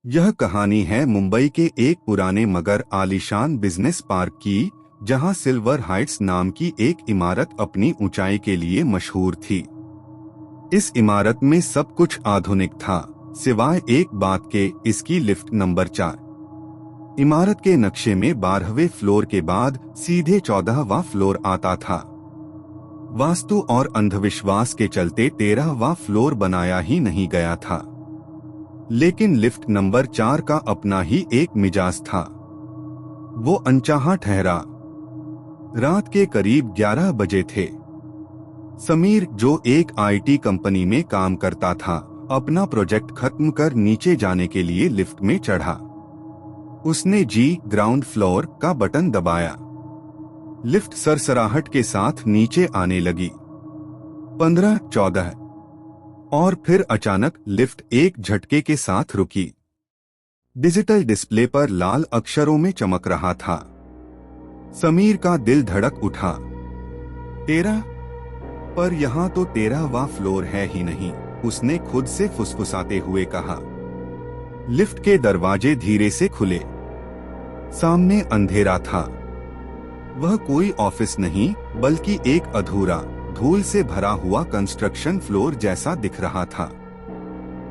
यह कहानी है मुंबई के एक पुराने मगर आलीशान बिजनेस पार्क की, जहां सिल्वर हाइट्स नाम की एक इमारत अपनी ऊंचाई के लिए मशहूर थी। इस इमारत में सब कुछ आधुनिक था, सिवाय एक बात के, इसकी लिफ्ट नंबर 4। इमारत के नक्शे में 12वें फ्लोर के बाद सीधे 14वां फ्लोर आता था। वास्तु और अंधविश्वास के चलते 13वां फ्लोर बनाया ही नहीं गया था। लेकिन लिफ्ट नंबर 4 का अपना ही एक मिजाज था। वो अनचाहा ठहरा। रात के करीब 11 बजे थे। समीर, जो एक आईटी कंपनी में काम करता था, अपना प्रोजेक्ट खत्म कर नीचे जाने के लिए लिफ्ट में चढ़ा। उसने ग्राउंड फ्लोर का बटन दबाया। लिफ्ट सरसराहट के साथ नीचे आने लगी। 15, 14 और फिर अचानक लिफ्ट एक झटके के साथ रुकी। डिजिटल डिस्प्ले पर लाल अक्षरों में चमक रहा था। समीर का दिल धड़क उठा। 13? पर यहाँ तो 13वां फ्लोर है ही नहीं, उसने खुद से फुसफुसाते हुए कहा। लिफ्ट के दरवाजे धीरे से खुले। सामने अंधेरा था। वह कोई ऑफिस नहीं, बल्कि एक अधूरा, धूल से भरा हुआ कंस्ट्रक्शन फ्लोर जैसा दिख रहा था।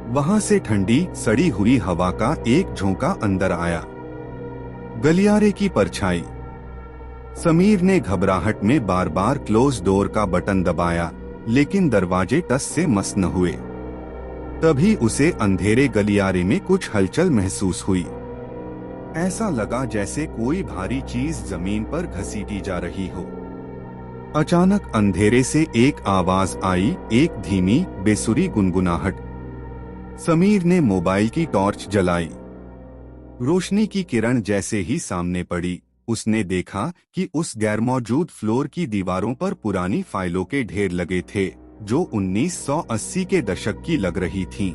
वहां से ठंडी सड़ी हुई हवा का एक झोंका अंदर आया। गलियारे की परछाई। समीर ने घबराहट में बार बार क्लोज डोर का बटन दबाया, लेकिन दरवाजे टस से मस न हुए। तभी उसे अंधेरे गलियारे में कुछ हलचल महसूस हुई। ऐसा लगा जैसे कोई भारी चीज जमीन पर घसीटी जा रही हो। अचानक अंधेरे से एक आवाज आई, एक धीमी बेसुरी गुनगुनाहट। समीर ने मोबाइल की टॉर्च जलाई। रोशनी की किरण जैसे ही सामने पड़ी, उसने देखा कि उस गैरमौजूद फ्लोर की दीवारों पर पुरानी फाइलों के ढेर लगे थे, जो 1980 के दशक की लग रही थीं।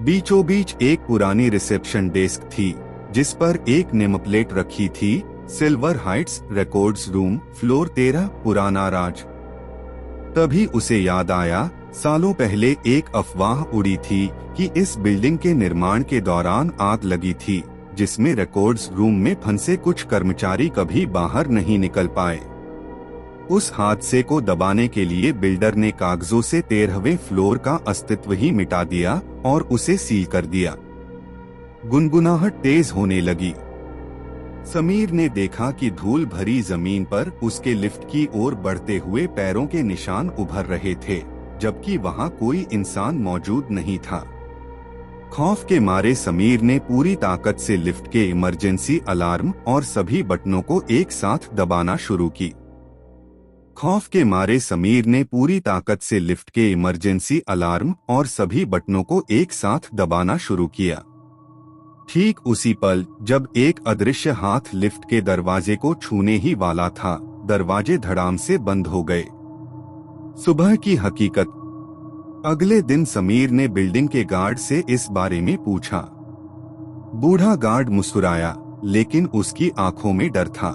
बीचों बीच एक पुरानी रिसेप्शन डेस्क थी, जिस पर एक नेमप्लेट रखी थी, silver Heights records room, floor 13, पुराना राज। तभी उसे याद आया, सालों पहले एक अफवाह उड़ी थी कि इस बिल्डिंग के निर्माण के दौरान आग लगी थी, जिसमें रिकॉर्ड्स रूम में फंसे कुछ कर्मचारी कभी बाहर नहीं निकल पाए। उस हादसे को दबाने के लिए बिल्डर ने कागजों से 13वें फ्लोर का अस्तित्व ही मिटा दिया और उसे सील कर दिया। गुनगुनाहट तेज होने लगी। समीर ने देखा कि धूल भरी जमीन पर उसके लिफ्ट की ओर बढ़ते हुए पैरों के निशान उभर रहे थे, जबकि वहां कोई इंसान मौजूद नहीं था। खौफ के मारे समीर ने पूरी ताकत से लिफ्ट के इमरजेंसी अलार्म और सभी बटनों को एक साथ दबाना शुरू की। खौफ के मारे समीर ने पूरी ताकत से लिफ्ट के इमरजेंसी अलार्म और सभी बटनों को एक साथ दबाना शुरू किया। ठीक उसी पल, जब एक अदृश्य हाथ लिफ्ट के दरवाजे को छूने ही वाला था, दरवाजे धड़ाम से बंद हो गए। सुबह की हकीकत। अगले दिन समीर ने बिल्डिंग के गार्ड से इस बारे में पूछा। बूढ़ा गार्ड मुस्कुराया, लेकिन उसकी आंखों में डर था।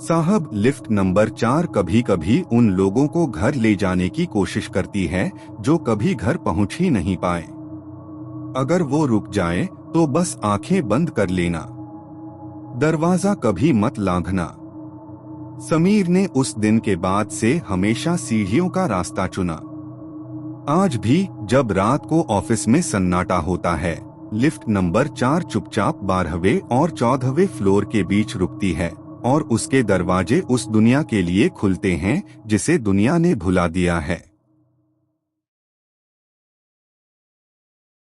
साहब, लिफ्ट नंबर 4 कभी कभी उन लोगों को घर ले जाने की कोशिश करती है जो कभी घर पहुंच ही नहीं पाए। अगर वो रुक जाए तो बस आंखें बंद कर लेना। दरवाजा कभी मत लांघना। समीर ने उस दिन के बाद से हमेशा सीढ़ियों का रास्ता चुना। आज भी जब रात को ऑफिस में सन्नाटा होता है, लिफ्ट नंबर 4 चुपचाप 12वें और 14वें फ्लोर के बीच रुकती है, और उसके दरवाजे उस दुनिया के लिए खुलते हैं जिसे दुनिया ने भुला दिया है।